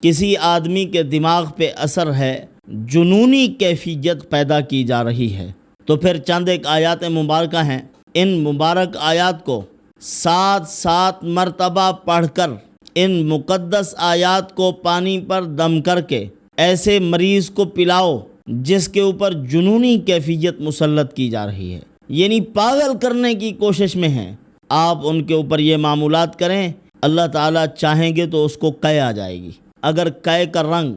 کسی آدمی کے دماغ پہ اثر ہے، جنونی کیفیت پیدا کی جا رہی ہے، تو پھر چند ایک آیات مبارکہ ہیں، ان مبارک آیات کو 7 مرتبہ پڑھ کر، ان مقدس آیات کو پانی پر دم کر کے ایسے مریض کو پلاؤ جس کے اوپر جنونی کیفیت مسلط کی جا رہی ہے، یعنی پاگل کرنے کی کوشش میں ہیں، آپ ان کے اوپر یہ معمولات کریں، اللہ تعالیٰ چاہیں گے تو اس کو قے آ جائے گی۔ اگر قے کا رنگ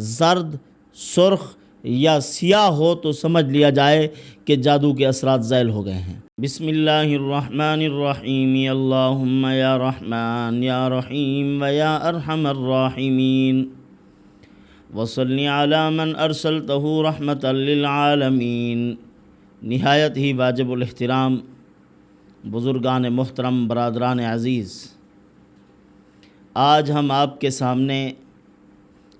زرد، سرخ یا سیاہ ہو تو سمجھ لیا جائے کہ جادو کے اثرات زائل ہو گئے ہیں۔ بسم اللہ الرحمن الرحیم، اللہم یا رحمان یا رحیم و یا ارحم الراحمین، وصلی علی من ارسلتہ رحمتا للعالمین۔ نہایت ہی واجب الاحترام بزرگان محترم، برادران عزیز، آج ہم آپ کے سامنے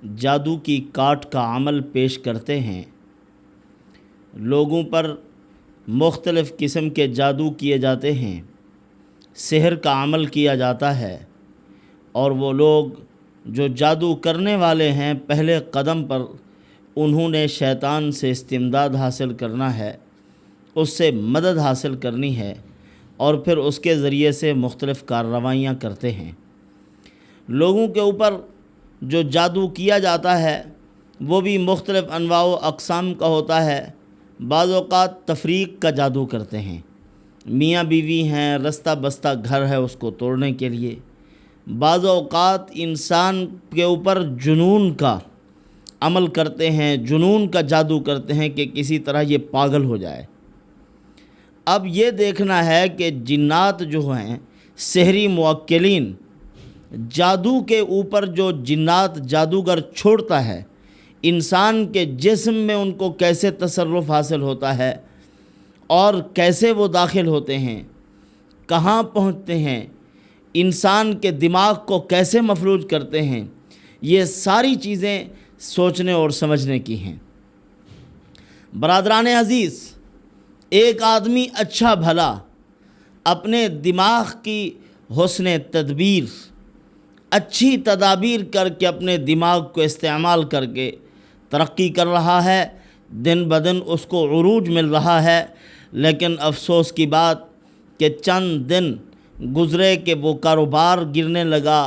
جادو کی کاٹ کا عمل پیش کرتے ہیں۔ لوگوں پر مختلف قسم کے جادو کیے جاتے ہیں، سحر کا عمل کیا جاتا ہے، اور وہ لوگ جو جادو کرنے والے ہیں، پہلے قدم پر انہوں نے شیطان سے استمداد حاصل کرنا ہے، اس سے مدد حاصل کرنی ہے، اور پھر اس کے ذریعے سے مختلف کارروائیاں کرتے ہیں۔ لوگوں کے اوپر جو جادو کیا جاتا ہے وہ بھی مختلف انواع و اقسام کا ہوتا ہے۔ بعض اوقات تفریق کا جادو کرتے ہیں، میاں بیوی ہیں، رستہ بستہ گھر ہے اس کو توڑنے کے لیے۔ بعض اوقات انسان کے اوپر جنون کا عمل کرتے ہیں، جنون کا جادو کرتے ہیں کہ کسی طرح یہ پاگل ہو جائے۔ اب یہ دیکھنا ہے کہ جنات جو ہیں، سحری موکلین، جادو کے اوپر جو جنات جادوگر چھوڑتا ہے، انسان کے جسم میں ان کو کیسے تصرف حاصل ہوتا ہے اور کیسے وہ داخل ہوتے ہیں، کہاں پہنچتے ہیں، انسان کے دماغ کو کیسے مفلوج کرتے ہیں، یہ ساری چیزیں سوچنے اور سمجھنے کی ہیں۔ برادران عزیز، ایک آدمی اچھا بھلا اپنے دماغ کی حسن تدبیر، اچھی تدابیر کر کے اپنے دماغ کو استعمال کر کے ترقی کر رہا ہے، دن بدن اس کو عروج مل رہا ہے، لیکن افسوس کی بات کہ چند دن گزرے کہ وہ کاروبار گرنے لگا،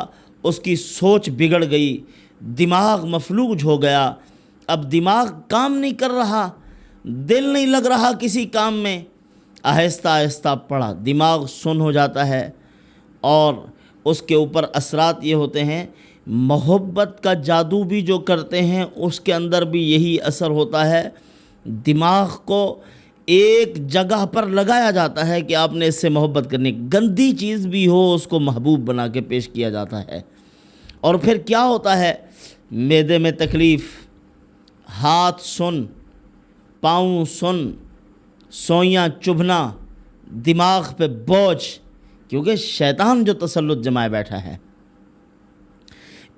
اس کی سوچ بگڑ گئی، دماغ مفلوج ہو گیا، اب دماغ کام نہیں کر رہا، دل نہیں لگ رہا کسی کام میں، آہستہ آہستہ پڑا دماغ سن ہو جاتا ہے، اور اس کے اوپر اثرات یہ ہوتے ہیں۔ محبت کا جادو بھی جو کرتے ہیں اس کے اندر بھی یہی اثر ہوتا ہے، دماغ کو ایک جگہ پر لگایا جاتا ہے کہ آپ نے اس سے محبت کرنی، گندی چیز بھی ہو اس کو محبوب بنا کے پیش کیا جاتا ہے، اور پھر کیا ہوتا ہے، معدے میں تکلیف، ہاتھ سن، پاؤں سن، سوئیاں چبھنا، دماغ پہ بوجھ، کیونکہ شیطان جو تسلط جمائے بیٹھا ہے،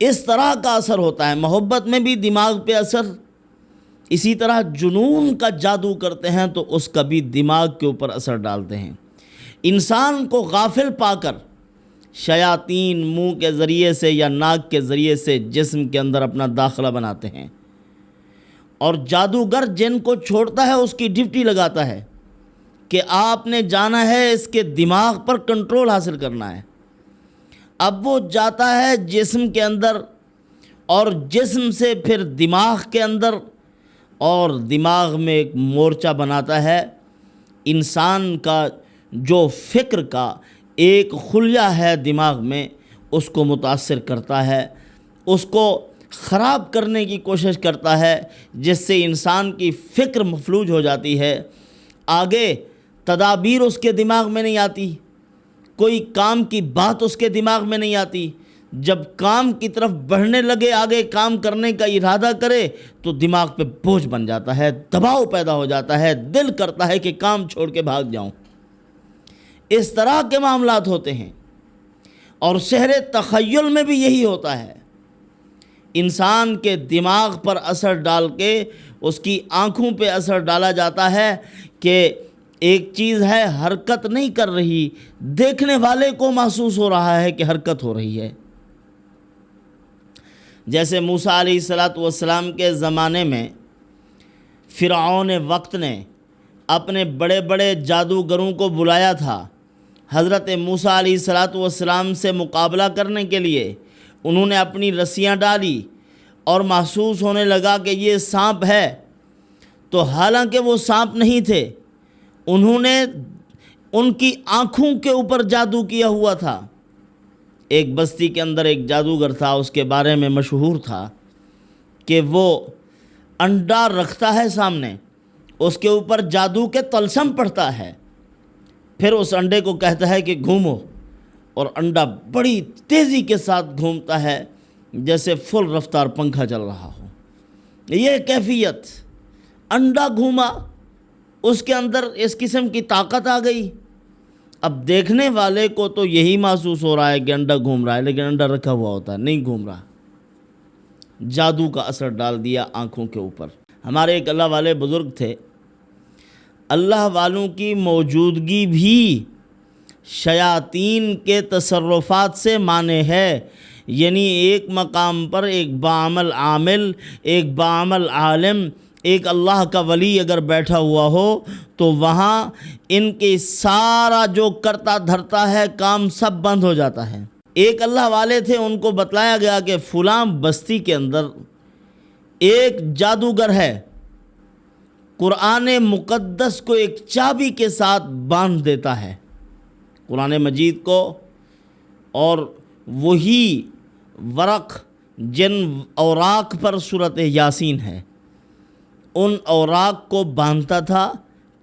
اس طرح کا اثر ہوتا ہے۔ محبت میں بھی دماغ پہ اثر، اسی طرح جنون کا جادو کرتے ہیں تو اس کا بھی دماغ کے اوپر اثر ڈالتے ہیں۔ انسان کو غافل پا کر شیاطین منہ کے ذریعے سے یا ناک کے ذریعے سے جسم کے اندر اپنا داخلہ بناتے ہیں، اور جادوگر جن کو چھوڑتا ہے اس کی ڈیوٹی لگاتا ہے کہ آپ نے جانا ہے اس کے دماغ پر کنٹرول حاصل کرنا ہے۔ اب وہ جاتا ہے جسم کے اندر، اور جسم سے پھر دماغ کے اندر، اور دماغ میں ایک مورچہ بناتا ہے۔ انسان کا جو فکر کا ایک خلیہ ہے دماغ میں، اس کو متاثر کرتا ہے، اس کو خراب کرنے کی کوشش کرتا ہے، جس سے انسان کی فکر مفلوج ہو جاتی ہے، آگے تدابیر اس کے دماغ میں نہیں آتی، کوئی کام کی بات اس کے دماغ میں نہیں آتی۔ جب کام کی طرف بڑھنے لگے، آگے کام کرنے کا ارادہ کرے تو دماغ پہ بوجھ بن جاتا ہے، دباؤ پیدا ہو جاتا ہے، دل کرتا ہے کہ کام چھوڑ کے بھاگ جاؤں۔ اس طرح کے معاملات ہوتے ہیں، اور سحر تخیل میں بھی یہی ہوتا ہے۔ انسان کے دماغ پر اثر ڈال کے اس کی آنکھوں پہ اثر ڈالا جاتا ہے کہ ایک چیز ہے حرکت نہیں کر رہی، دیکھنے والے کو محسوس ہو رہا ہے کہ حرکت ہو رہی ہے۔ جیسے موسیٰ علیہ السلام کے زمانے میں فرعون وقت نے اپنے بڑے بڑے جادوگروں کو بلایا تھا حضرت موسیٰ علیہ السلام سے مقابلہ کرنے کے لیے۔ انہوں نے اپنی رسیاں ڈالی اور محسوس ہونے لگا کہ یہ سانپ ہے، تو حالانکہ وہ سانپ نہیں تھے، انہوں نے ان کی آنکھوں کے اوپر جادو کیا ہوا تھا۔ ایک بستی کے اندر ایک جادوگر تھا، اس کے بارے میں مشہور تھا کہ وہ انڈا رکھتا ہے سامنے، اس کے اوپر جادو کے طلسم پڑتا ہے، پھر اس انڈے کو کہتا ہے کہ گھومو، اور انڈا بڑی تیزی کے ساتھ گھومتا ہے جیسے فل رفتار پنکھا چل رہا ہو۔ یہ کیفیت، انڈا گھوما، اس کے اندر اس قسم کی طاقت آ گئی۔ اب دیکھنے والے کو تو یہی محسوس ہو رہا ہے کہ انڈا گھوم رہا ہے، لیکن انڈا رکھا ہوا ہوتا ہے، نہیں گھوم رہا۔ جادو کا اثر ڈال دیا آنکھوں کے اوپر۔ ہمارے ایک اللہ والے بزرگ تھے، اللہ والوں کی موجودگی بھی شیاطین کے تصرفات سے مانے ہے، یعنی ایک مقام پر ایک باعمل عامل، ایک باعمل عالم، ایک اللہ کا ولی اگر بیٹھا ہوا ہو تو وہاں ان کے سارا جو کرتا دھرتا ہے کام سب بند ہو جاتا ہے۔ ایک اللہ والے تھے، ان کو بتلایا گیا کہ فلاں بستی کے اندر ایک جادوگر ہے، قرآن مقدس کو ایک چابی کے ساتھ باندھ دیتا ہے، قرآن مجید کو، اور وہی ورق جن اوراق پر سورۃ یاسین ہے، ان اوراق کو باندھتا تھا،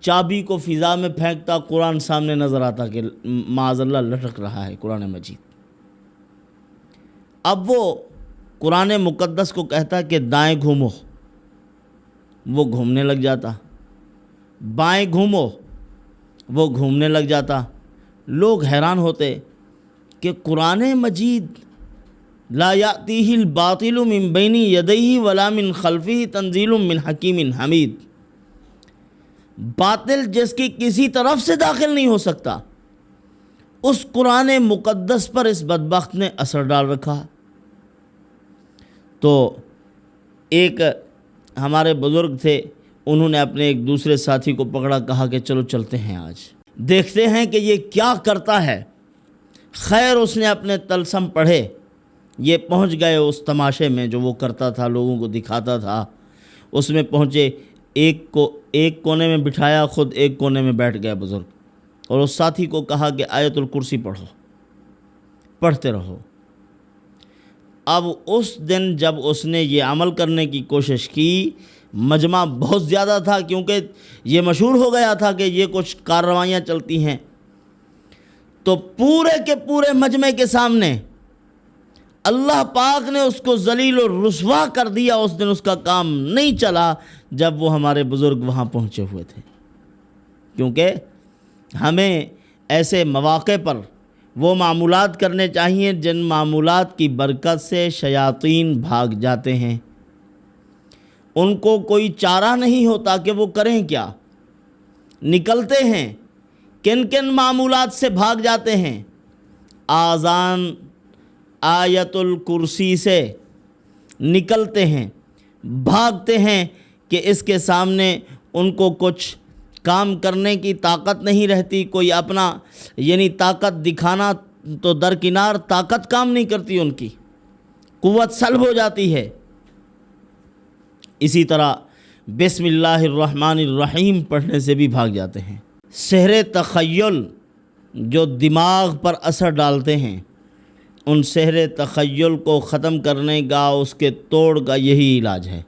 چابی کو فضا میں پھینکتا، قرآن سامنے نظر آتا کہ معاذ اللہ لٹک رہا ہے قرآن مجید۔ اب وہ قرآن مقدس کو کہتا کہ دائیں گھومو، وہ گھومنے لگ جاتا، بائیں گھومو، وہ گھومنے لگ جاتا۔ لوگ حیران ہوتے کہ قرآن مجید لا یأتیہ الباطل من بین یدیہ ولا من خلفہ تنزیل من حکیم حمید، باطل جس کی کسی طرف سے داخل نہیں ہو سکتا، اس قرآن مقدس پر اس بدبخت نے اثر ڈال رکھا۔ تو ایک ہمارے بزرگ تھے، انہوں نے اپنے ایک دوسرے ساتھی کو پکڑا، کہا کہ چلو چلتے ہیں، آج دیکھتے ہیں کہ یہ کیا کرتا ہے۔ خیر اس نے اپنے طلسم پڑھے، یہ پہنچ گئے اس تماشے میں جو وہ کرتا تھا، لوگوں کو دکھاتا تھا، اس میں پہنچے، ایک کو ایک کونے میں بٹھایا، خود ایک کونے میں بیٹھ گیا بزرگ، اور اس ساتھی کو کہا کہ آیت الکرسی پڑھو، پڑھتے رہو۔ اب اس دن جب اس نے یہ عمل کرنے کی کوشش کی، مجمع بہت زیادہ تھا، کیونکہ یہ مشہور ہو گیا تھا کہ یہ کچھ کارروائیاں چلتی ہیں، تو پورے کے پورے مجمع کے سامنے اللہ پاک نے اس کو ذلیل و رسوا کر دیا۔ اس دن اس کا کام نہیں چلا جب وہ ہمارے بزرگ وہاں پہنچے ہوئے تھے، کیونکہ ہمیں ایسے مواقع پر وہ معمولات کرنے چاہیے جن معمولات کی برکت سے شیاطین بھاگ جاتے ہیں، ان کو کوئی چارہ نہیں ہوتا کہ وہ کریں کیا، نکلتے ہیں، کن کن معمولات سے بھاگ جاتے ہیں۔ آذان آیت الکرسی سے نکلتے ہیں، بھاگتے ہیں کہ اس کے سامنے ان کو کچھ کام کرنے کی طاقت نہیں رہتی، کوئی اپنا یعنی طاقت دکھانا تو درکنار، طاقت کام نہیں کرتی، ان کی قوت سلب ہو جاتی ہے۔ اسی طرح بسم اللہ الرحمن الرحیم پڑھنے سے بھی بھاگ جاتے ہیں۔ سحر تخیل جو دماغ پر اثر ڈالتے ہیں، ان سحر تخیل کو ختم کرنے کا، اس کے توڑ کا یہی علاج ہے۔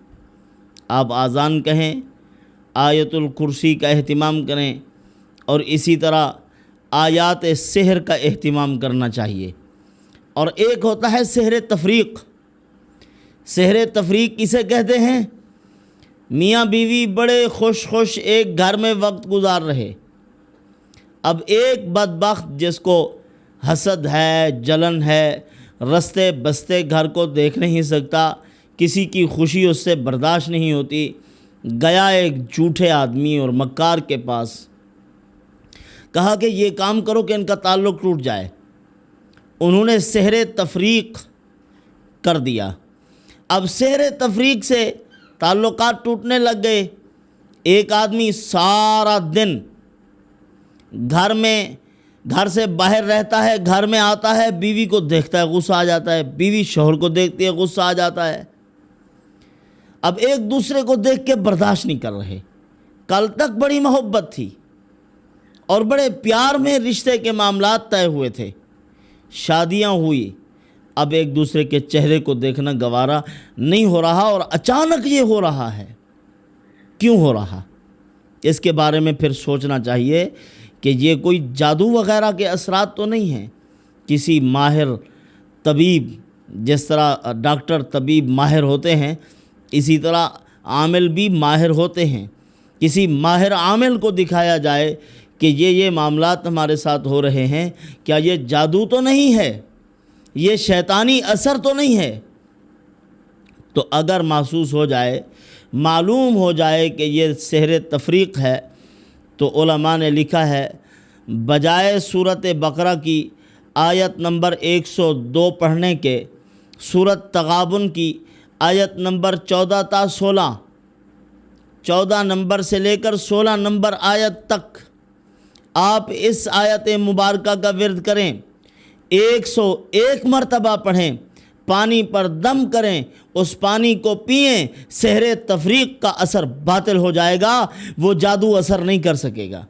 آپ آذان کہیں، آیت الکرسی کا اہتمام کریں، اور اسی طرح آیات سحر کا اہتمام کرنا چاہیے۔ اور ایک ہوتا ہے سحر تفریق۔ سحر تفریق کسے کہتے ہیں؟ میاں بیوی بڑے خوش خوش ایک گھر میں وقت گزار رہے، اب ایک بدبخت جس کو حسد ہے، جلن ہے، رستے بستے گھر کو دیکھ نہیں سکتا، کسی کی خوشی اس سے برداشت نہیں ہوتی، گیا ایک جھوٹے آدمی اور مکار کے پاس، کہا کہ یہ کام کرو کہ ان کا تعلق ٹوٹ جائے۔ انہوں نے سحر تفریق کر دیا، اب سحر تفریق سے تعلقات ٹوٹنے لگ گئے۔ ایک آدمی سارا دن گھر سے باہر رہتا ہے، گھر میں آتا ہے، بیوی کو دیکھتا ہے غصہ آ جاتا ہے، بیوی شوہر کو دیکھتی ہے غصہ آ جاتا ہے۔ اب ایک دوسرے کو دیکھ کے برداشت نہیں کر رہے۔ کل تک بڑی محبت تھی اور بڑے پیار میں رشتے کے معاملات طے ہوئے تھے، شادیاں ہوئی، اب ایک دوسرے کے چہرے کو دیکھنا گوارا نہیں ہو رہا، اور اچانک یہ ہو رہا ہے۔ کیوں ہو رہا؟ اس کے بارے میں پھر سوچنا چاہیے کہ یہ کوئی جادو وغیرہ کے اثرات تو نہیں ہیں۔ کسی ماہر طبیب، جس طرح ڈاکٹر طبیب ماہر ہوتے ہیں، اسی طرح عامل بھی ماہر ہوتے ہیں۔ کسی ماہر عامل کو دکھایا جائے کہ یہ معاملات ہمارے ساتھ ہو رہے ہیں، کیا یہ جادو تو نہیں ہے، یہ شیطانی اثر تو نہیں ہے؟ تو اگر محسوس ہو جائے، معلوم ہو جائے کہ یہ سحر تفریق ہے، تو علماء نے لکھا ہے بجائے سورۃ بقرہ کی آیت نمبر 102 پڑھنے کے، سورۃ تغابن کی آیت نمبر 14 تا 16، 14 نمبر سے لے کر 16 نمبر آیت تک آپ اس آیت مبارکہ کا ورد کریں، 101 مرتبہ پڑھیں، پانی پر دم کریں، اس پانی کو پئیں، سحر تفریق کا اثر باطل ہو جائے گا، وہ جادو اثر نہیں کر سکے گا۔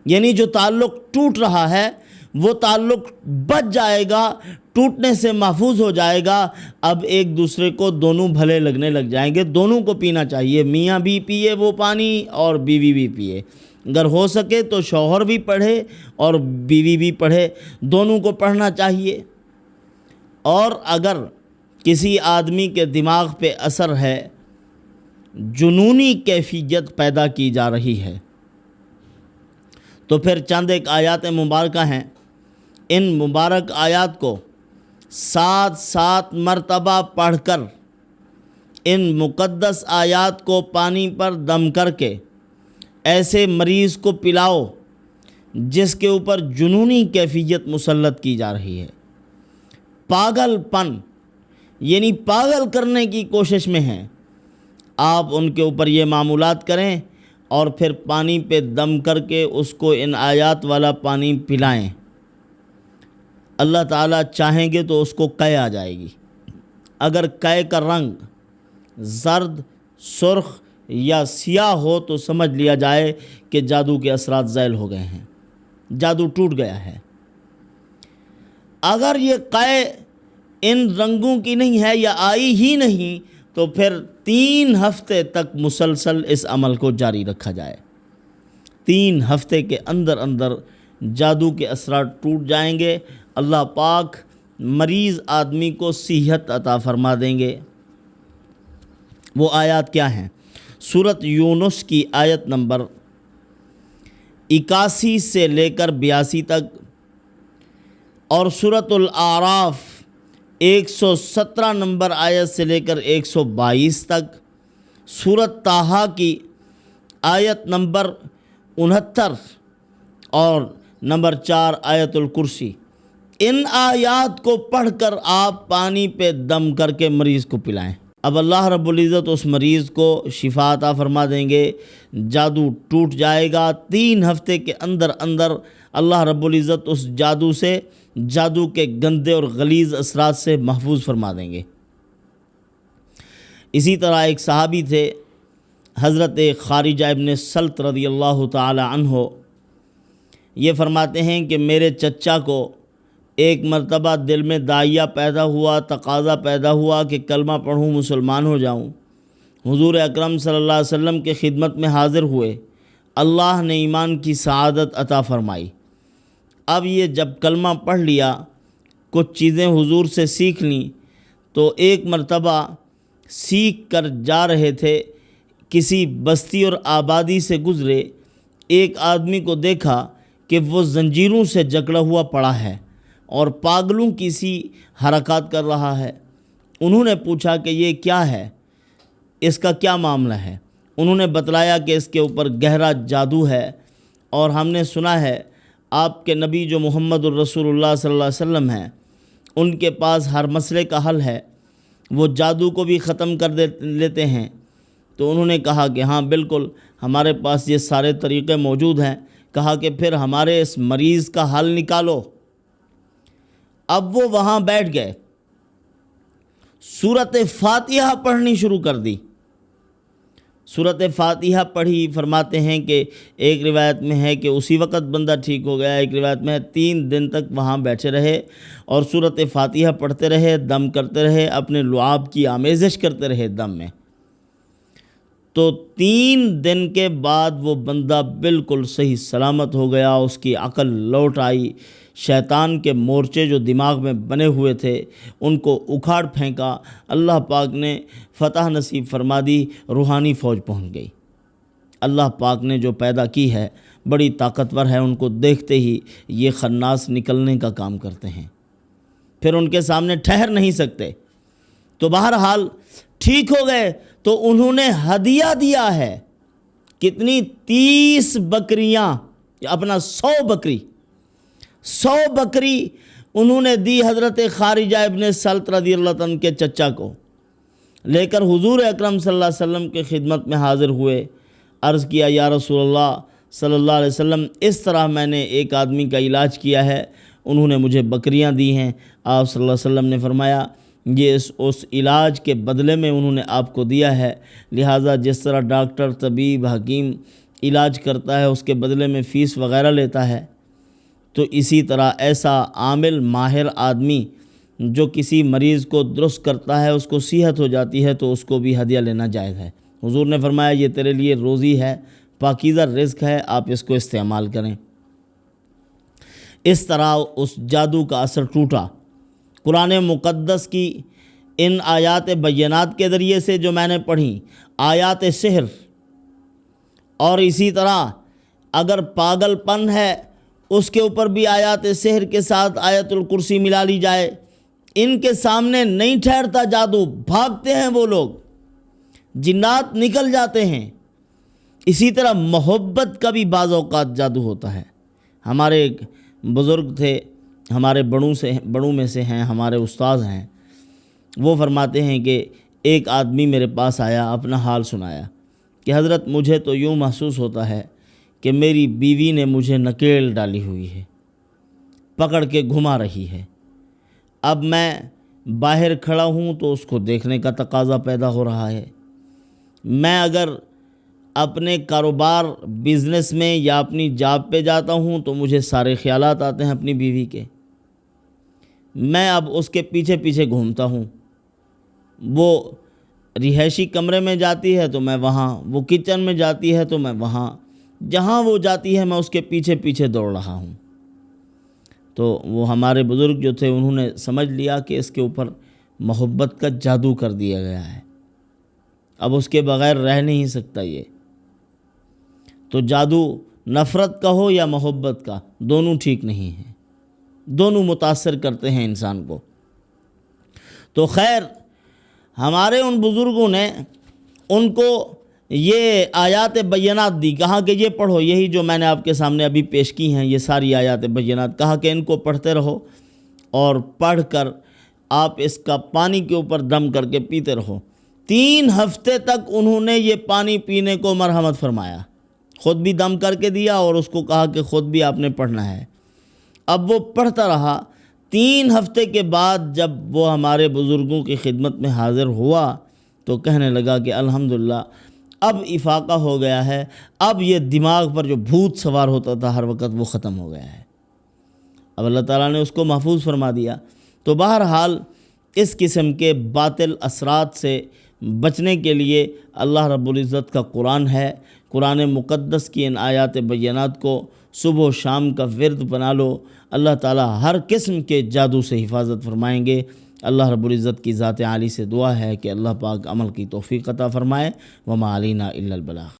یعنی جو تعلق ٹوٹ رہا ہے وہ تعلق بچ جائے گا، ٹوٹنے سے محفوظ ہو جائے گا۔ اب ایک دوسرے کو دونوں بھلے لگنے لگ جائیں گے۔ دونوں کو پینا چاہیے، میاں بھی پیے وہ پانی اور بیوی بھی پیے، اگر ہو سکے تو شوہر بھی پڑھے اور بیوی بھی پڑھے، دونوں کو پڑھنا چاہیے۔ اور اگر کسی آدمی کے دماغ پہ اثر ہے، جنونی کیفیت پیدا کی جا رہی ہے، تو پھر چند ایک آیات مبارکہ ہیں، ان مبارک آیات کو 7 مرتبہ پڑھ کر، ان مقدس آیات کو پانی پر دم کر کے ایسے مریض کو پلاؤ جس کے اوپر جنونی کیفیت مسلط کی جا رہی ہے، پاگل پن یعنی پاگل کرنے کی کوشش میں ہیں، آپ ان کے اوپر یہ معمولات کریں اور پھر پانی پہ دم کر کے اس کو ان آیات والا پانی پلائیں۔ اللہ تعالیٰ چاہیں گے تو اس کو قے آ جائے گی۔ اگر قے کا رنگ زرد، سرخ یا سیاہ ہو تو سمجھ لیا جائے کہ جادو کے اثرات زائل ہو گئے ہیں، جادو ٹوٹ گیا ہے۔ اگر یہ قے ان رنگوں کی نہیں ہے یا آئی ہی نہیں، تو پھر 3 ہفتے تک مسلسل اس عمل کو جاری رکھا جائے۔ 3 ہفتے کے اندر اندر جادو کے اثرات ٹوٹ جائیں گے، اللہ پاک مریض آدمی کو صحت عطا فرما دیں گے۔ وہ آیات کیا ہیں؟ سورۃ یونس کی آیت نمبر 81 سے لے کر 82 تک، اور سورۃ الاعراف 117 نمبر آیت سے لے کر 122 تک، سورۃ طٰہٰ کی آیت نمبر 69 اور نمبر 4 آیت الکرسی۔ ان آیات کو پڑھ کر آپ پانی پہ دم کر کے مریض کو پلائیں۔ اب اللہ رب العزت اس مریض کو شفا عطا فرما دیں گے، جادو ٹوٹ جائے گا۔ 3 ہفتے کے اندر اندر اللہ رب العزت اس جادو سے، جادو کے گندے اور غلیظ اثرات سے محفوظ فرما دیں گے۔ اسی طرح ایک صحابی تھے حضرت خارجہ ابن سلط رضی اللہ تعالی عنہ، یہ فرماتے ہیں کہ میرے چچا کو ایک مرتبہ دل میں داعیہ پیدا ہوا، تقاضا پیدا ہوا کہ کلمہ پڑھوں، مسلمان ہو جاؤں۔ حضور اکرم صلی اللہ علیہ وسلم کے خدمت میں حاضر ہوئے، اللہ نے ایمان کی سعادت عطا فرمائی۔ اب یہ جب کلمہ پڑھ لیا، کچھ چیزیں حضور سے سیکھ لیں، تو ایک مرتبہ سیکھ کر جا رہے تھے، کسی بستی اور آبادی سے گزرے، ایک آدمی کو دیکھا کہ وہ زنجیروں سے جکڑا ہوا پڑا ہے اور پاگلوں کی سی حرکات کر رہا ہے۔ انہوں نے پوچھا کہ یہ کیا ہے، اس کا کیا معاملہ ہے؟ انہوں نے بتلایا کہ اس کے اوپر گہرا جادو ہے، اور ہم نے سنا ہے آپ کے نبی جو محمد الرسول اللہ صلی اللہ علیہ وسلم ہیں، ان کے پاس ہر مسئلے کا حل ہے۔ وہ جادو کو بھی ختم کر لیتے ہیں۔ تو انہوں نے کہا کہ ہاں بالکل ہمارے پاس یہ سارے طریقے موجود ہیں۔ کہا کہ پھر ہمارے اس مریض کا حل نکالو۔ اب وہ وہاں بیٹھ گئے، سورۃ فاتحہ پڑھنی شروع کر دی۔ سورۃ فاتحہ پڑھی۔ فرماتے ہیں کہ ایک روایت میں ہے کہ اسی وقت بندہ ٹھیک ہو گیا، ایک روایت میں ہے 3 دن تک وہاں بیٹھے رہے اور سورۃ فاتحہ پڑھتے رہے، دم کرتے رہے، اپنے لعاب کی آمیزش کرتے رہے دم میں۔ تو 3 دن کے بعد وہ بندہ بالکل صحیح سلامت ہو گیا، اس کی عقل لوٹ آئی، شیطان کے مورچے جو دماغ میں بنے ہوئے تھے ان کو اکھاڑ پھینکا، اللہ پاک نے فتح نصیب فرما دی، روحانی فوج پہنچ گئی۔ اللہ پاک نے جو پیدا کی ہے بڑی طاقتور ہے، ان کو دیکھتے ہی یہ خناس نکلنے کا کام کرتے ہیں، پھر ان کے سامنے ٹھہر نہیں سکتے۔ تو بہرحال ٹھیک ہو گئے تو انہوں نے ہدیہ دیا ہے، کتنی 30 بکریاں، اپنا 100 بکری انہوں نے دی حضرت خارجہ ابن سلط رضی اللہ عنہ کے چچا کو، لے کر حضور اکرم صلی اللہ علیہ وسلم کے خدمت میں حاضر ہوئے۔ عرض کیا یا رسول اللہ صلی اللہ علیہ وسلم، اس طرح میں نے ایک آدمی کا علاج کیا ہے، انہوں نے مجھے بکریاں دی ہیں۔ آپ صلی اللہ علیہ وسلم نے فرمایا یہ اس علاج کے بدلے میں انہوں نے آپ کو دیا ہے، لہٰذا جس طرح ڈاکٹر، طبیب، حکیم علاج کرتا ہے اس کے بدلے میں فیس وغیرہ لیتا ہے، تو اسی طرح ایسا عامل ماہر آدمی جو کسی مریض کو درست کرتا ہے، اس کو صحت ہو جاتی ہے، تو اس کو بھی ہدیہ لینا جائز ہے۔ حضور نے فرمایا یہ تیرے لیے روزی ہے، پاکیزہ رزق ہے، آپ اس کو استعمال کریں۔ اس طرح اس جادو کا اثر ٹوٹا۔ قرآن مقدس کی ان آیات بینات کے ذریعے سے جو میں نے پڑھی، آیات سحر، اور اسی طرح اگر پاگل پن ہے اس کے اوپر بھی آیات سحر کے ساتھ آیت الکرسی ملا لی جائے، ان کے سامنے نہیں ٹھہرتا جادو، بھاگتے ہیں وہ لوگ، جنات نکل جاتے ہیں۔ اسی طرح محبت کا بھی بعض اوقات جادو ہوتا ہے۔ ہمارے ایک بزرگ تھے، ہمارے بڑوں میں سے ہیں، ہمارے استاد ہیں، وہ فرماتے ہیں کہ ایک آدمی میرے پاس آیا، اپنا حال سنایا کہ حضرت مجھے تو یوں محسوس ہوتا ہے کہ میری بیوی نے مجھے نکیل ڈالی ہوئی ہے، پکڑ کے گھما رہی ہے۔ اب میں باہر کھڑا ہوں تو اس کو دیکھنے کا تقاضا پیدا ہو رہا ہے، میں اگر اپنے کاروبار بزنس میں یا اپنی جاب پہ جاتا ہوں تو مجھے سارے خیالات آتے ہیں اپنی بیوی کے، میں اب اس کے پیچھے پیچھے گھومتا ہوں، وہ رہائشی کمرے میں جاتی ہے تو میں وہاں، وہ کچن میں جاتی ہے تو میں وہاں، جہاں وہ جاتی ہے میں اس کے پیچھے پیچھے دوڑ رہا ہوں۔ تو وہ ہمارے بزرگ جو تھے انہوں نے سمجھ لیا کہ اس کے اوپر محبت کا جادو کر دیا گیا ہے، اب اس کے بغیر رہ نہیں سکتا یہ۔ تو جادو نفرت کا ہو یا محبت کا، دونوں ٹھیک نہیں ہیں، دونوں متاثر کرتے ہیں انسان کو۔ تو خیر ہمارے ان بزرگوں نے ان کو یہ آیات بینات دی، کہا کہ یہ پڑھو، یہی جو میں نے آپ کے سامنے ابھی پیش کی ہیں یہ ساری آیات بینات، کہا کہ ان کو پڑھتے رہو اور پڑھ کر آپ اس کا پانی کے اوپر دم کر کے پیتے رہو۔ 3 ہفتے تک انہوں نے یہ پانی پینے کو مرحمت فرمایا، خود بھی دم کر کے دیا اور اس کو کہا کہ خود بھی آپ نے پڑھنا ہے۔ اب وہ پڑھتا رہا۔ 3 ہفتے کے بعد جب وہ ہمارے بزرگوں کی خدمت میں حاضر ہوا تو کہنے لگا کہ الحمدللہ اب افاقہ ہو گیا ہے، اب یہ دماغ پر جو بھوت سوار ہوتا تھا ہر وقت وہ ختم ہو گیا ہے، اب اللہ تعالیٰ نے اس کو محفوظ فرما دیا۔ تو بہرحال اس قسم کے باطل اثرات سے بچنے کے لیے اللہ رب العزت کا قرآن ہے، قرآن مقدس کی ان آیات بینات کو صبح و شام کا ورد بنا لو، اللہ تعالیٰ ہر قسم کے جادو سے حفاظت فرمائیں گے۔ اللہ رب العزت کی ذات عالی سے دعا ہے کہ اللہ پاک عمل کی توفیق عطا فرمائے۔ وما علینا الا البلاغ۔